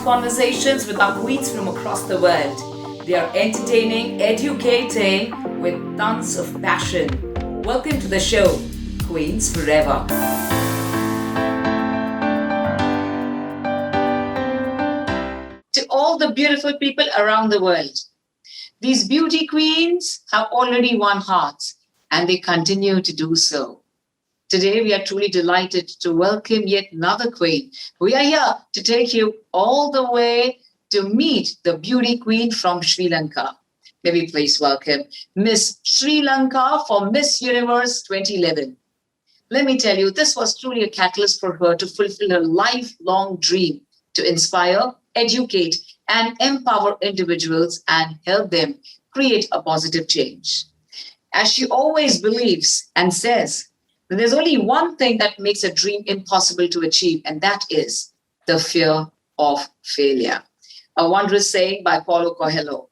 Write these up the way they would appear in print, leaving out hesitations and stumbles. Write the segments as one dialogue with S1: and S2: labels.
S1: conversations with our queens from across the world. They are entertaining, educating with tons of passion. Welcome to the show, Queens Forever. To all the beautiful people around the world, these beauty queens have already won hearts and they continue to do so. Today, we are truly delighted to welcome yet another queen. We are here to take you all the way to meet the beauty queen from Sri Lanka. May we please welcome Miss Sri Lanka for Miss Universe 2011. Let me tell you, this was truly a catalyst for her to fulfill her lifelong dream to inspire, educate, and empower individuals and help them create a positive change. As she always believes and says, there's only one thing that makes a dream impossible to achieve, and that is the fear of failure. A wondrous saying by Paulo Coelho.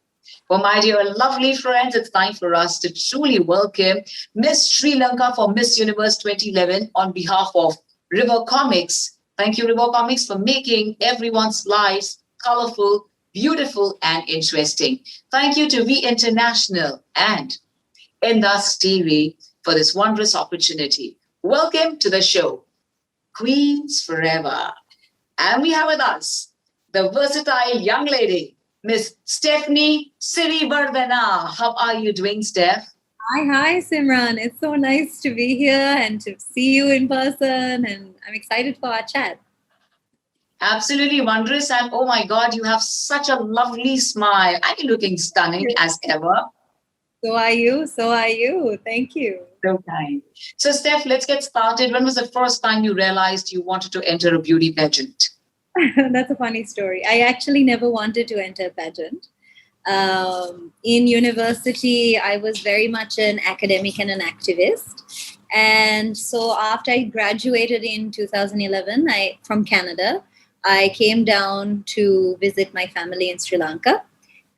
S1: Well, my dear lovely friends, it's time for us to truly welcome Miss Sri Lanka for Miss Universe 2011 on behalf of River Comics. Thank you, River Comics, for making everyone's lives colorful, beautiful, and interesting. Thank you to V International and IndusTV for this wondrous opportunity. Welcome to the show, Queens Forever. And we have with us the versatile young lady, Miss Stephanie Siriwardhana. How are you doing, Steph?
S2: Hi, Simran. It's so nice to be here and to see you in person, and I'm excited for our chat.
S1: Absolutely wondrous. And oh my God, you have such a lovely smile. And you're looking stunning as ever.
S2: So are you. Thank you.
S1: So kind. So, Steph, let's get started. When was the first time you realized you wanted to enter a beauty pageant?
S2: That's a funny story. I actually never wanted to enter a pageant. In university, I was very much an academic and an activist. And so after I graduated in 2011 from Canada, I came down to visit my family in Sri Lanka.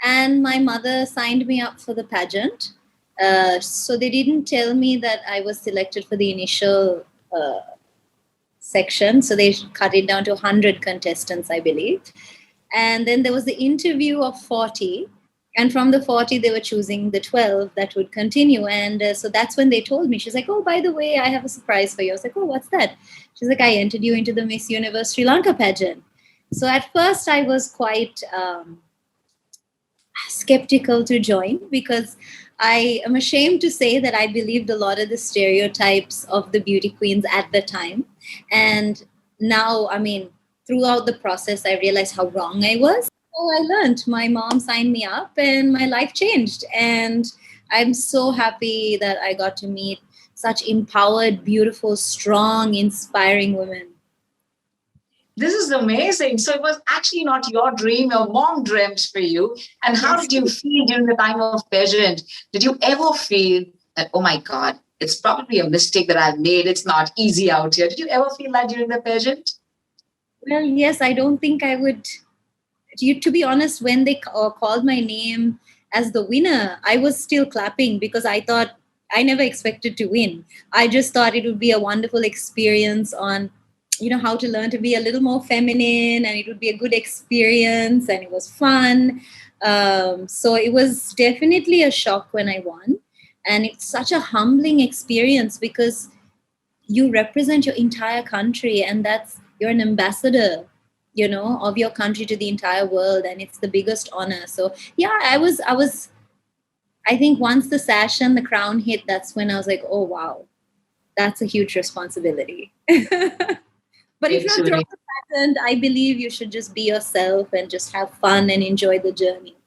S2: And my mother signed me up for the pageant. So they didn't tell me that I was selected for the initial section. So they cut it down to 100 contestants, I believe. And then there was the interview of 40. And from the 40, they were choosing the 12 that would continue. And so that's when they told me, she's like, oh, by the way, I have a surprise for you. I was like, oh, what's that? She's like, I entered you into the Miss Universe Sri Lanka pageant. So at first I was quite skeptical to join because I am ashamed to say that I believed a lot of the stereotypes of the beauty queens at the time. And now, throughout the process, I realized how wrong I was. So I learned. My mom signed me up and my life changed. And I'm so happy that I got to meet such empowered, beautiful, strong, inspiring women.
S1: This is amazing. So it was actually not your dream, your mom dreamt for you. And how did you feel during the time of pageant? Did you ever feel that, oh my God, it's probably a mistake that I've made. It's not easy out here. Did you ever feel that during the pageant?
S2: Well, yes, I don't think I would. To be honest, when they called my name as the winner, I was still clapping because I thought I never expected to win. I just thought it would be a wonderful experience on how to learn to be a little more feminine, and it would be a good experience, and it was fun. So it was definitely a shock when I won. And it's such a humbling experience because you represent your entire country, and you're an ambassador, of your country to the entire world. And it's the biggest honor. So yeah, I think once the sash and the crown hit, that's when I was like, oh, wow, that's a huge responsibility. But if you're throwing a pageant, I believe you should just be yourself and just have fun and enjoy the journey.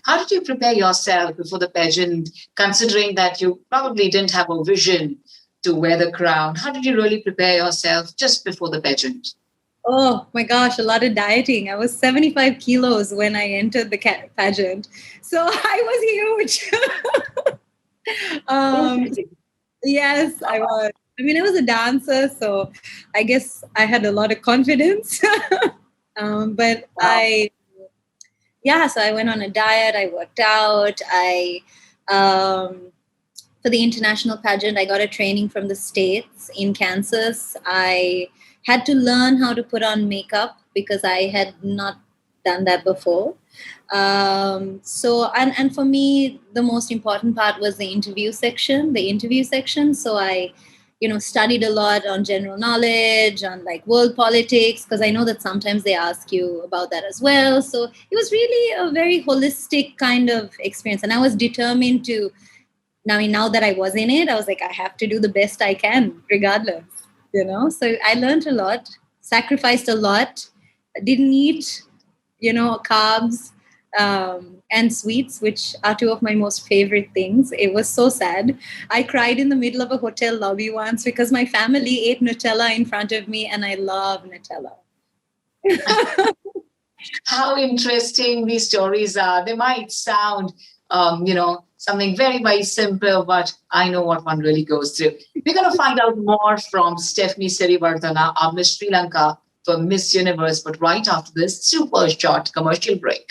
S1: How did you prepare yourself before the pageant, considering that you probably didn't have a vision to wear the crown? How did you really prepare yourself just before the pageant?
S2: Oh my gosh, a lot of dieting. I was 75 kilos when I entered the pageant. So I was huge. Yes, I was. I was a dancer, so I guess I had a lot of confidence. So I went on a diet. I worked out. For the international pageant, I got a training from the States in Kansas. I had to learn how to put on makeup because I had not done that before. And for me, the most important part was the interview section. So I, studied a lot on general knowledge, on like world politics, because I know that sometimes they ask you about that as well. So it was really a very holistic kind of experience. And I was determined to, now that I was in it, I was like, I have to do the best I can regardless, So I learned a lot, sacrificed a lot, didn't eat, carbs, and sweets, which are two of my most favorite things. It was so sad. I cried in the middle of a hotel lobby once because my family ate Nutella in front of me, and I love Nutella.
S1: How interesting these stories are. They might sound, something very, very simple, but I know what one really goes through. We're going to find out more from Stephanie Siriwardhana, our Miss Sri Lanka for Miss Universe, but right after this super short commercial break.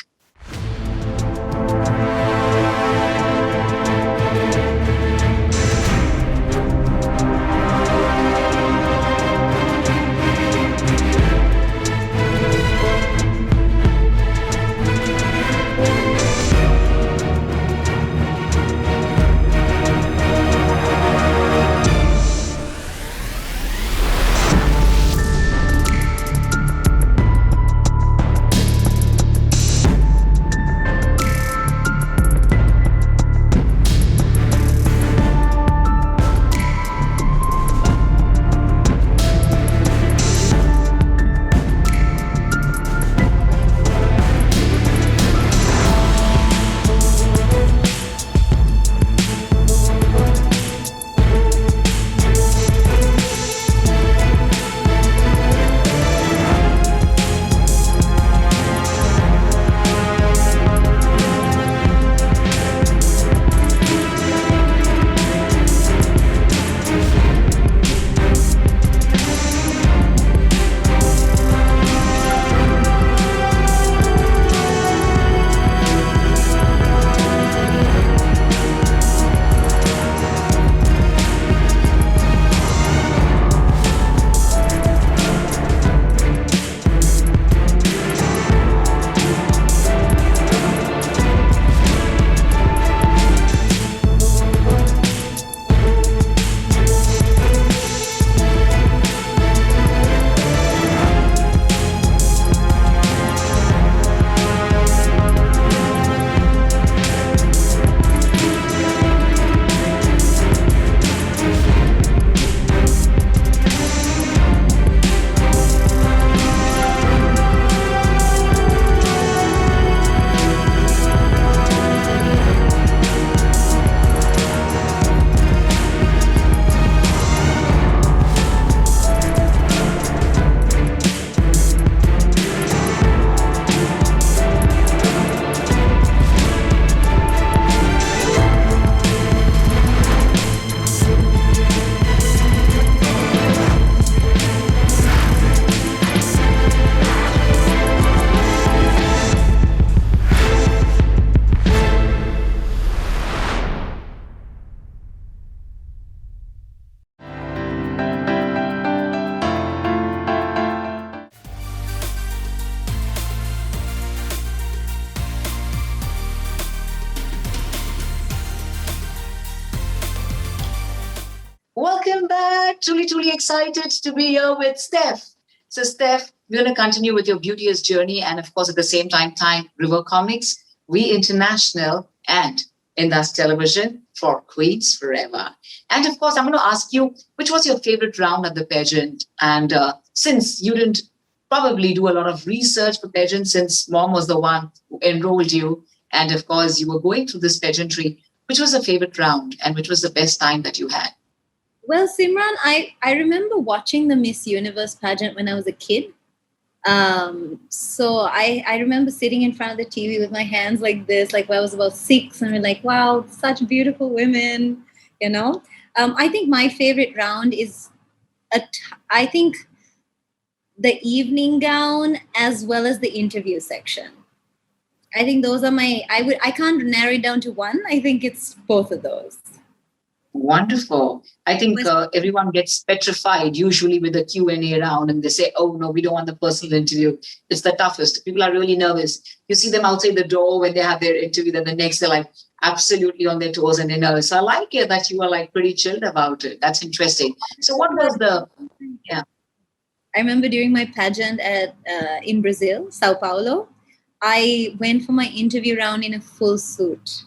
S1: Welcome back. Truly excited to be here with Steph. So, Steph, we're going to continue with your beauteous journey. And of course, at the same time, River Comics, We International, and Indus Television for Queens Forever. And of course, I'm going to ask you, which was your favorite round at the pageant? And since you didn't probably do a lot of research for pageant, since mom was the one who enrolled you, and of course, you were going through this pageantry, which was a favorite round and which was the best time that you had?
S2: Well, Simran, I remember watching the Miss Universe pageant when I was a kid. So I remember sitting in front of the TV with my hands like this, like when I was about 6, and we're like, wow, such beautiful women, I think my favorite round is, I think, the evening gown as well as the interview section. I think those are I can't narrow it down to one. I think it's both of those.
S1: Wonderful. I think
S2: Was
S1: everyone gets petrified usually with the Q&A round, and they say, oh no, we don't want the personal interview. It's the toughest. People are really nervous. You see them outside the door when they have their interview, then the next they're like absolutely on their toes and they're nervous. So I like it that you are like pretty chilled about it. That's interesting. So what was the, yeah.
S2: I remember during my pageant at in Brazil, Sao Paulo, I went for my interview round in a full suit.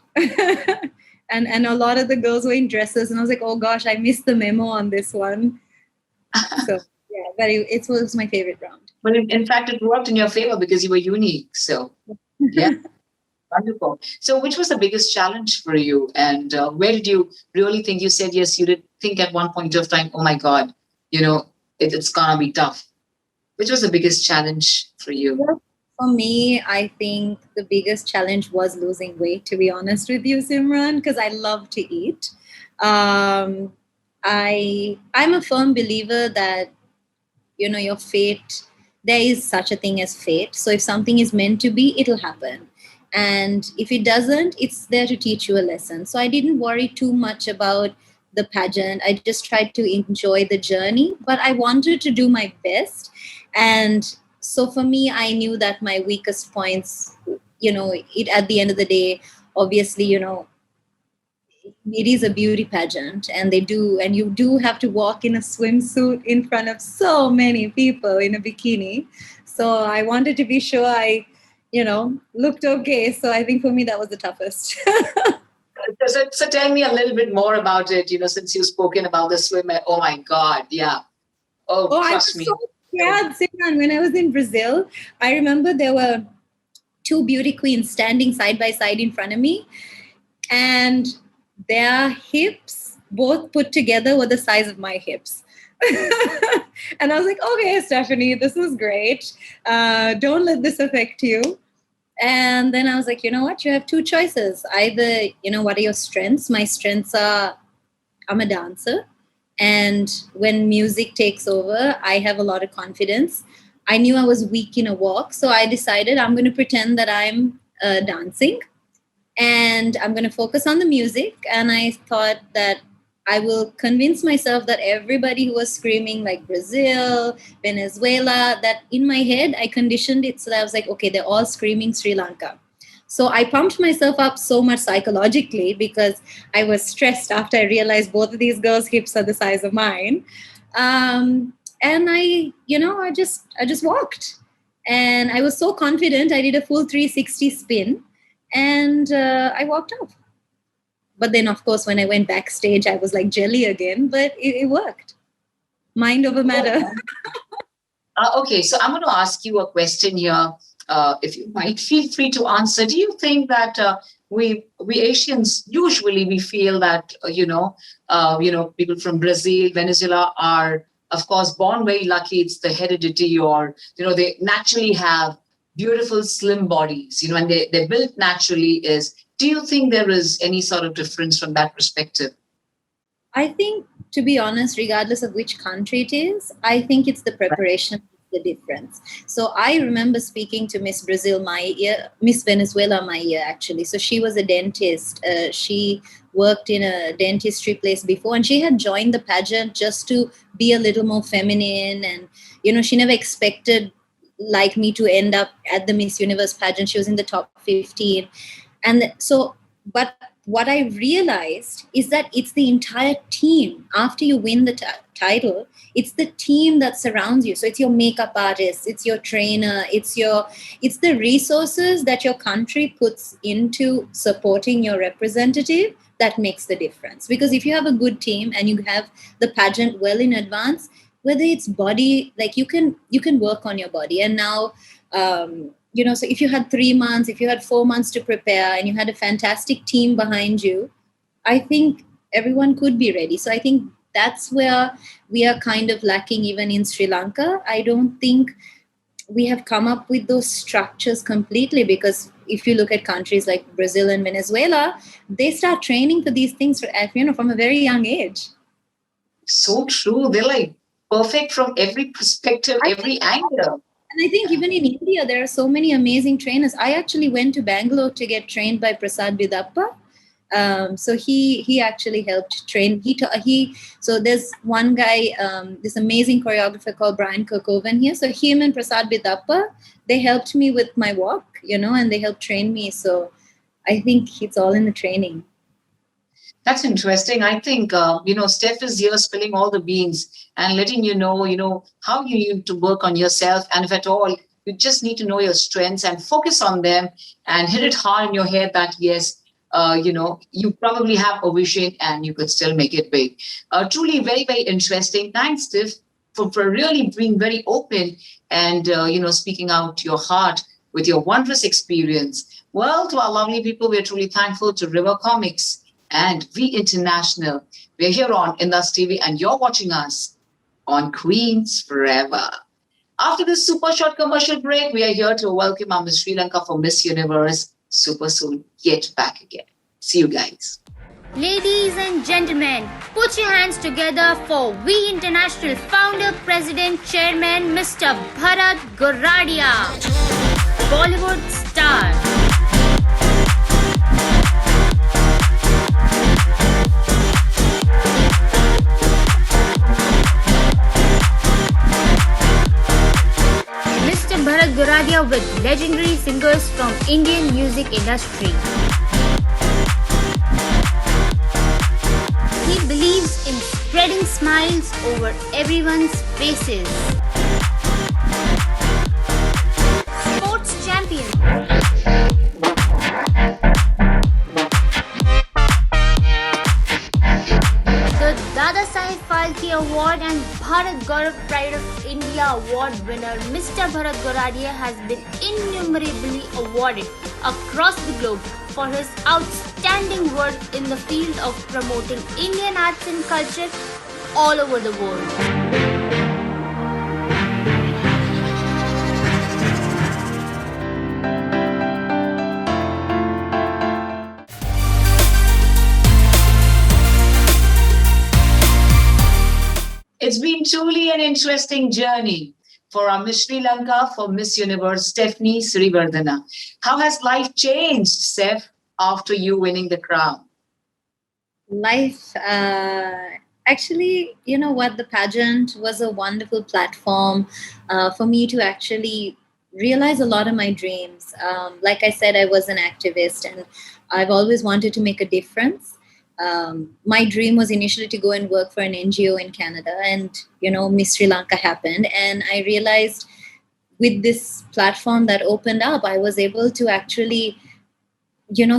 S2: And a lot of the girls were in dresses, and I was like, oh gosh, I missed the memo on this one. So yeah, but it was my favorite round.
S1: But in fact, it worked in your favor because you were unique. So yeah. Wonderful. So, which was the biggest challenge for you, and where did you really think? You said yes. You did think at one point of time, "Oh my God, it's gonna be tough." Which was the biggest challenge for you?
S2: For me, I think the biggest challenge was losing weight. To be honest with you, Simran, because I love to eat. Um, I'm a firm believer that your fate. There is such a thing as fate. So if something is meant to be, it'll happen. And if it doesn't, it's there to teach you a lesson. So I didn't worry too much about the pageant. I just tried to enjoy the journey, but I wanted to do my best. And so for me, I knew that my weakest points, it at the end of the day, obviously, it is a beauty pageant, and you do have to walk in a swimsuit in front of so many people in a bikini. So I wanted to be sure I looked okay. So I think for me that was the toughest.
S1: So tell me a little bit more about it. Since you've spoken about the swim. Oh my God, yeah. Oh,
S2: I
S1: trust
S2: was
S1: me.
S2: so scared, Simran. When I was in Brazil, I remember there were two beauty queens standing side by side in front of me, and their hips both put together were the size of my hips. And I was like, okay, Stephanie, this is great. Don't let this affect you. And then I was like, you know what? You have two choices. Either, what are your strengths? My strengths are I'm a dancer. And when music takes over, I have a lot of confidence. I knew I was weak in a walk. So I decided I'm going to pretend that I'm dancing, and I'm going to focus on the music. And I thought that I will convince myself that everybody who was screaming like Brazil, Venezuela, that in my head, I conditioned it so that I was like, okay, they're all screaming Sri Lanka. So I pumped myself up so much psychologically because I was stressed after I realized both of these girls' hips are the size of mine. And I just walked. And I was so confident. I did a full 360 spin, and I walked off. But then, of course, when I went backstage, I was like jelly again, but it worked. Mind over matter.
S1: Okay, so I'm going to ask you a question here. If you might feel free to answer. Do you think that we Asians usually we feel that people from Brazil, Venezuela are of course born very lucky. It's the heredity, or they naturally have beautiful slim bodies. And they're built naturally. Do you think there is any sort of difference from that perspective?
S2: I think, to be honest, regardless of which country it is, I think it's the preparation the difference. So I remember speaking to Miss Brazil my year, Miss Venezuela my year actually. So she was a dentist. She worked in a dentistry place before, and she had joined the pageant just to be a little more feminine. And she never expected like me to end up at the Miss Universe pageant. She was in the top 15, and so but what I realized is that it's the entire team. After you win the title, it's the team that surrounds you. So it's your makeup artist, it's your trainer, it's the resources that your country puts into supporting your representative that makes the difference. Because if you have a good team and you have the pageant well in advance, whether it's body, like you can work on your body. And now so if you had 3 months, if you had 4 months to prepare, and you had a fantastic team behind you, I think everyone could be ready. So I think that's where we are kind of lacking even in Sri Lanka. I don't think we have come up with those structures completely, because if you look at countries like Brazil and Venezuela, they start training for these things from a very young age.
S1: So true. They're like perfect from every perspective, every angle.
S2: And I think even in India, there are so many amazing trainers. I actually went to Bangalore to get trained by Prasad Vidappa. So he actually helped train. So there's one guy, this amazing choreographer called Brian Kirkoven here. So him and Prasad Bidappa, they helped me with my walk, and they helped train me. So I think it's all in the training.
S1: That's interesting. I think, Steph is here spilling all the beans and letting how you need to work on yourself. And if at all, you just need to know your strengths and focus on them and hit it hard in your head that, yes, you probably have a vision and you could still make it big. Truly very, very interesting. Thanks, Steph, for really being very open and, speaking out your heart with your wondrous experience. Well, to our lovely people, we're truly thankful to River Comics and V International. We're here on IndusTV and you're watching us on Queens Forever. After this super short commercial break, we are here to welcome our Miss Sri Lanka for Miss Universe super soon, yet back again. See you guys.
S3: Ladies and gentlemen, put your hands together for V International Founder, President, Chairman, Mr. Bharat Goradia, Bollywood star. Bharat Goradia with legendary singers from Indian music industry. He believes in spreading smiles over everyone's faces. Sports champion. The Dada Saheb Phalke Award and Bharat Gaurav Pride of India Award winner Mr. Bharat Goradia has been innumerably awarded across the globe for his outstanding work in the field of promoting Indian arts and culture all over the world.
S1: It's been truly an interesting journey for our Miss Sri Lanka for Miss Universe, Stephanie Siriwardhana. How has life changed, Steph, after you winning the crown?
S2: Life, actually, you know what? The pageant was a wonderful platform for me to actually realize a lot of my dreams. Like I said, I was an activist and I've always wanted to make a difference. My dream was initially to go and work for an NGO in Canada, and Miss Sri Lanka happened, and I realized with this platform that opened up, I was able to actually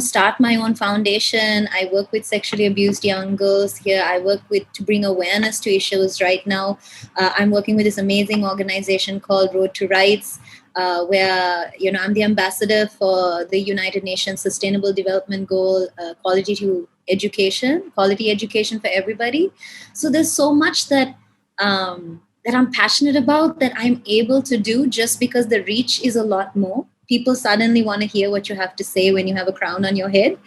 S2: start my own foundation. I work with sexually abused young girls here. I work with to bring awareness to issues. Right now I'm working with this amazing organization called Road to Rights, where I'm the ambassador for the United Nations Sustainable Development Goal, quality education for everybody. So there's so much that I'm passionate about that I'm able to do just because the reach is a lot more. People suddenly want to hear what you have to say when you have a crown on your head.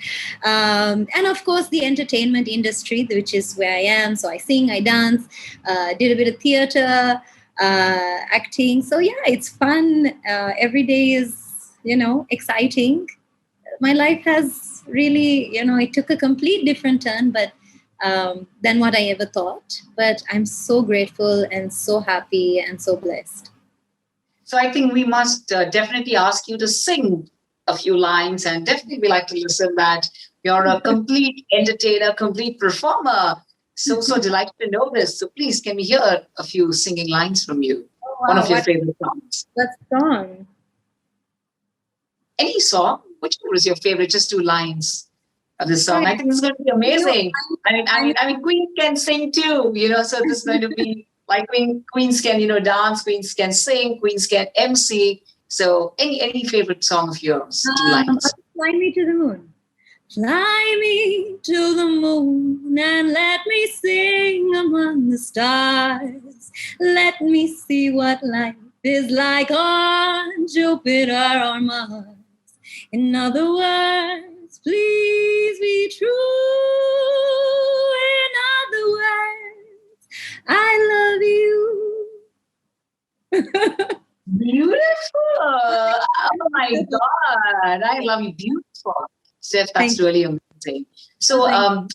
S2: And of course, the entertainment industry, which is where I am. So I sing, I dance, did a bit of theater, acting. So yeah, it's fun. Every day is, exciting. My life has really, it took a complete different turn, but than what I ever thought. But I'm so grateful and so happy and so blessed.
S1: So I think we must definitely ask you to sing a few lines, and definitely we like to listen that you're a complete entertainer, complete performer. So delighted to know this. So please, can we hear a few singing lines from you?
S2: Oh, wow.
S1: One of your favorite songs.
S2: What song?
S1: Any song? Which one was your favorite? Just 2 lines of this song. I think this is going to be amazing. I mean, Queens can sing too. So this is going to be like Queens can, dance. Queens can sing. Queens can MC. So any favorite song of yours? 2 lines.
S2: Fly me to the moon. Fly me to the moon and let me sing among the stars. Let me see what life is like on Jupiter or Mars. In other words, please be true. In other words, I love you.
S1: Beautiful. Oh my God. I love you. Beautiful. Steph, that's really amazing. amazing. So, I'm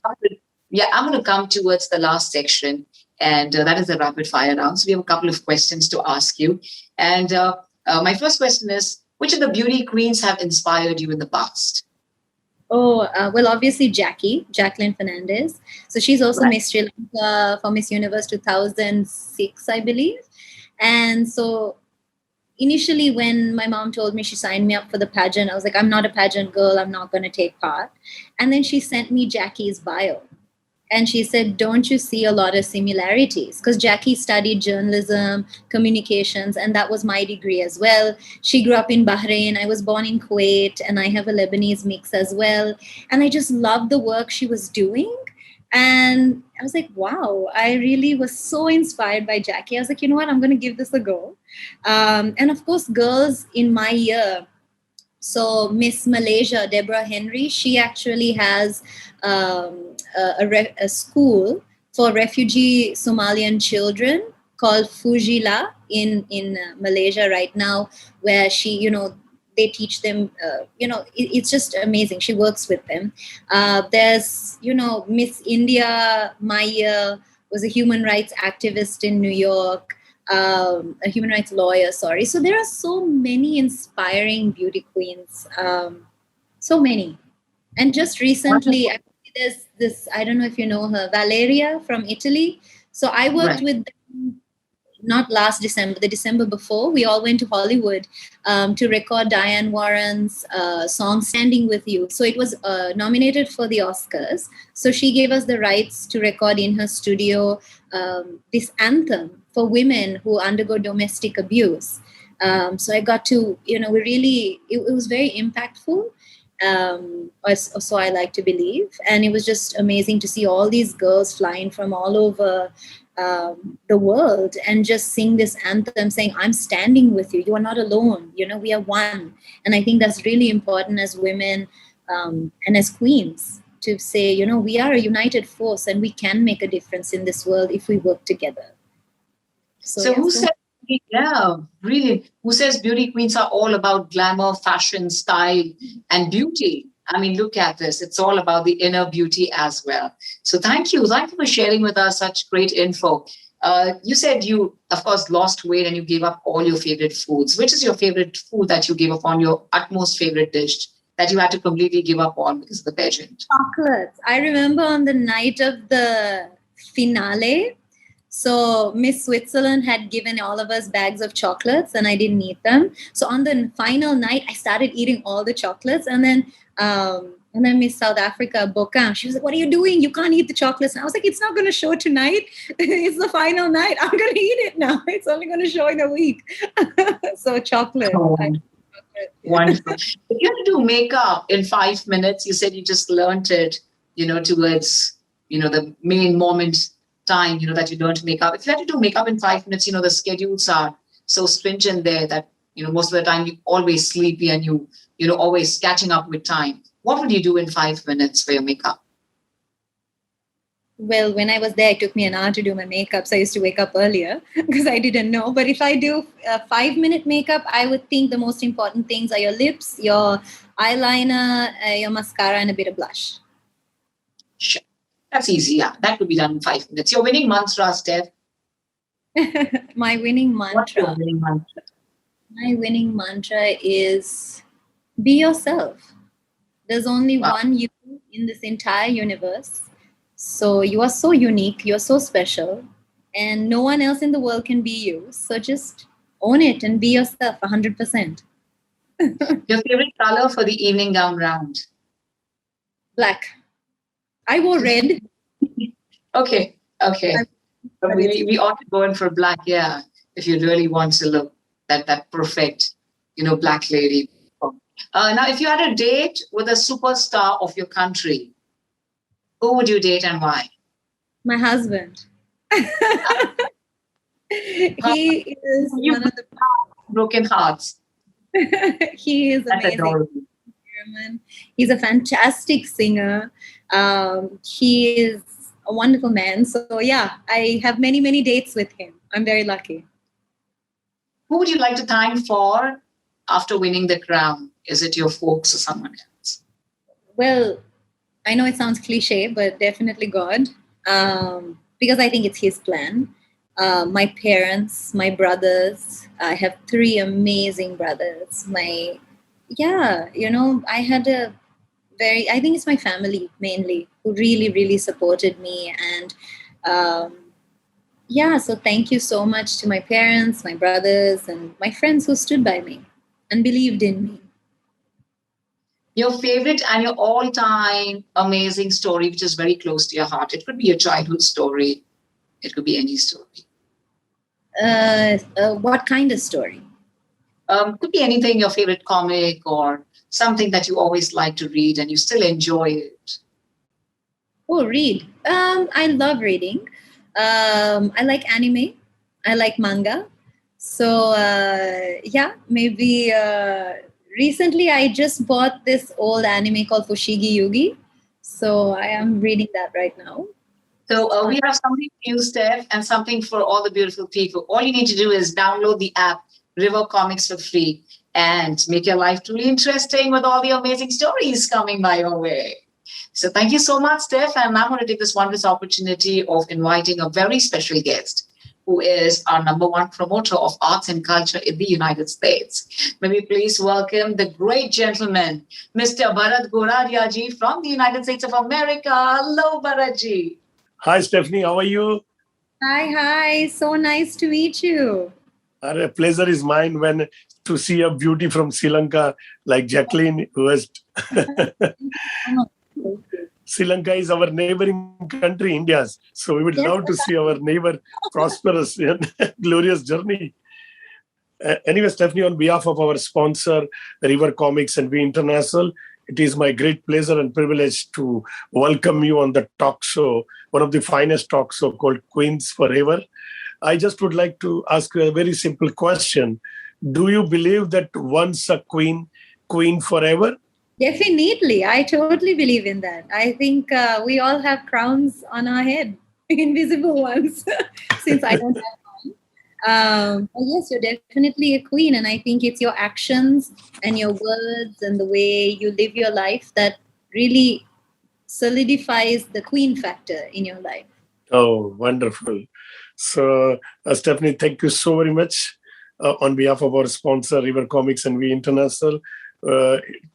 S1: going to come towards the last section, and that is the rapid fire round. So we have a couple of questions to ask you. And my first question is, which of the beauty queens have inspired you in the past?
S2: Oh, well, obviously Jacqueline Fernandez. So she's also Miss Sri Lanka for Miss Universe 2006, I believe. And so initially when my mom told me, she signed me up for the pageant, I was like, I'm not a pageant girl. I'm not going to take part. And then she sent me Jackie's bio. And she said, don't you see a lot of similarities? Because Jackie studied journalism, communications, and that was my degree as well. She grew up in Bahrain. I was born in Kuwait, and I have a Lebanese mix as well. And I just loved the work she was doing. And I was like, wow, I really was so inspired by Jackie. I was like, you know what, I'm going to give this a go. And of course, girls in my year. So Miss Malaysia, Deborah Henry, she actually has a school for refugee Somalian children called Fujila in Malaysia right now, where she, they teach them, it's just amazing. She works with them. There's, Miss India, Maya was a human rights activist in New York. A human rights lawyer, sorry. So there are so many inspiring beauty queens, so many. And just recently, there's this, I don't know if you know her, Valeria from Italy. So I worked with them, not last December, the December before. We all went to Hollywood to record Diane Warren's song Standing With You. So it was nominated for the Oscars. So she gave us the rights to record in her studio this anthem for women who undergo domestic abuse. So I got to, it was very impactful. Or so I like to believe. And it was just amazing to see all these girls flying from all over the world and just sing this anthem saying, I'm standing with you. You are not alone. We are one. And I think that's really important as women and as queens to say, we are a united force and we can make a difference in this world if we work together.
S1: So who said, really, who says beauty queens are all about glamour, fashion, style, and beauty? I mean, look at this. It's all about the inner beauty as well. So thank you. Thank you for sharing with us such great info. You said you, of course, lost weight and you gave up all your favorite foods. Which is your favorite food that you gave up on, your utmost favorite dish that you had to completely give up on because of the pageant?
S2: Chocolates. I remember on the night of the finale, so Miss Switzerland had given all of us bags of chocolates and I didn't eat them. So on the final night, I started eating all the chocolates. And then Miss South Africa, Bokam, she was like, what are you doing? You can't eat the chocolates. And I was like, it's not going to show tonight. It's the final night. I'm going to eat it now. It's only going to show in a week. So chocolate.
S1: Oh, wonderful. If you had to do makeup in 5 minutes, you said you just learned it, towards, the main moment time, that you learned makeup. If you had to do makeup in 5 minutes, the schedules are so stringent there that, most of the time you're always sleepy and you always catching up with time. What would you do in 5 minutes for your makeup?
S2: Well, when I was there, it took me an hour to do my makeup. So I used to wake up earlier because I didn't know. But if I do a 5-minute makeup, I would think the most important things are your lips, your eyeliner, your mascara, and a bit of blush.
S1: Sure. That's easy. Yeah, that could be done in 5 minutes. Your winning mantra, Steph?
S2: My winning mantra.
S1: What's your winning mantra?
S2: My winning mantra is be yourself. There's only one you in this entire universe. So you are so unique. You're so special. And no one else in the world can be you. So just own it and be yourself 100%.
S1: Your favorite color for the evening gown round?
S2: Black. I wore red.
S1: Okay. But we ought to go in for black, yeah, if you really want to look that perfect, black lady. Now, if you had a date with a superstar of your country, who would you date and why?
S2: My husband. He is one of the
S1: broken hearts.
S2: He is amazing. He's a fantastic singer. He is a wonderful man. So yeah, I have many, many dates with him. I'm very lucky.
S1: Who would you like to thank for after winning the crown? Is it your folks or someone else?
S2: Well, I know it sounds cliche, but definitely God, because I think it's His plan. My parents, my brothers. I have three amazing brothers. I had I think it's my family mainly who really, really supported me. And so thank you so much to my parents, my brothers, and my friends who stood by me and believed in me.
S1: Your favorite and your all-time amazing story, which is very close to your heart. It could be your childhood story. It could be any story.
S2: What kind of story?
S1: Could be anything, your favorite comic or something that you always like to read and you still enjoy it.
S2: Oh, read. I love reading. I like anime. I like manga. So, maybe recently I just bought this old anime called Fushigi Yugi. So I am reading that right now.
S1: So we have something for you, Steph, and something for all the beautiful people. All you need to do is download the app River Comics for free and make your life truly interesting with all the amazing stories coming by your way. So thank you so much, Steph. And I'm going to take this wondrous opportunity of inviting a very special guest who is our number one promoter of arts and culture in the United States. May we please welcome the great gentleman, Mr. Bharat Goradia ji from the United States of America. Hello, Bharat ji.
S4: Hi, Stephanie. How are you?
S2: Hi. So nice to meet you.
S4: A pleasure is mine when to see a beauty from Sri Lanka like Jacqueline West. Sri Lanka is our neighboring country, India's. So we would love to see our neighbor prosperous and glorious journey. Anyway, Stephanie, on behalf of our sponsor, River Comics and We International, it is my great pleasure and privilege to welcome you on the talk show, one of the finest talk show called Queens Forever. I just would like to ask you a very simple question. Do you believe that once a queen forever?
S2: Definitely. I totally believe in that. I think we all have crowns on our head, invisible ones, since I don't have one. But yes, you're definitely a queen. And I think it's your actions and your words and the way you live your life that really solidifies the queen factor in your life.
S4: Oh, wonderful. So, Stephanie, thank you so very much on behalf of our sponsor, River Comics and We International.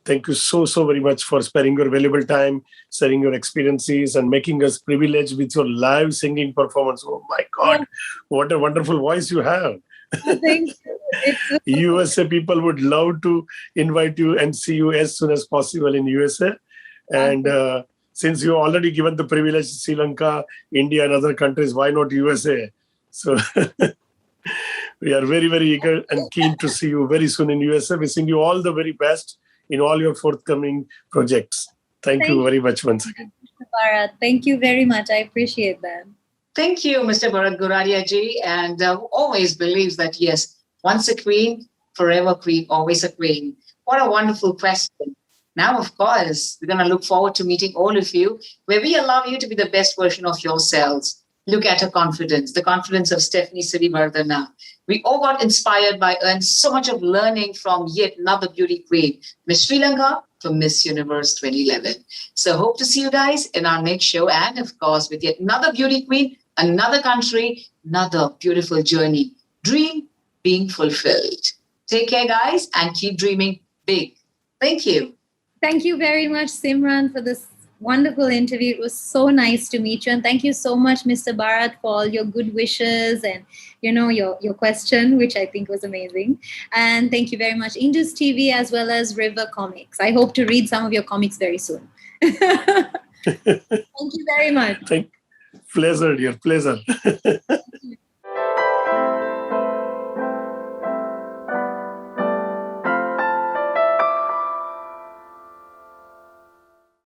S4: Thank you so very much for sparing your valuable time, sharing your experiences, and making us privileged with your live singing performance. Oh my God, what a wonderful voice you have.
S2: Thank you.
S4: USA people would love to invite you and see you as soon as possible in USA. And since you already given the privilege to Sri Lanka, India, and other countries, why not USA? So we are very, very eager and keen to see you very soon in USA. Wishing you all the very best in all your forthcoming projects. Thank you very much once again.
S2: Mr. Bharat. Thank you very much. I appreciate that.
S1: Thank you, Mr. Bharat Goradia ji. And always believes that, yes, once a queen, forever queen, always a queen. What a wonderful question. Now, of course, we're going to look forward to meeting all of you, where we allow you to be the best version of yourselves. Look at her confidence, the confidence of Stephanie Siriwardhana. We all got inspired by her and so much of learning from yet another beauty queen, Miss Sri Lanka from Miss Universe 2011. So hope to see you guys in our next show. And of course, with yet another beauty queen, another country, another beautiful journey. Dream being fulfilled. Take care, guys, and keep dreaming big. Thank you.
S2: Thank you very much, Simran, for this wonderful interview. It was so nice to meet you. And thank you so much, Mr. Bharat, for all your good wishes and, your question, which I think was amazing. And thank you very much, IndusTV, as well as River Comics. I hope to read some of your comics very soon. Thank you very much.
S4: Pleasure, dear. Pleasure.
S2: Thank you.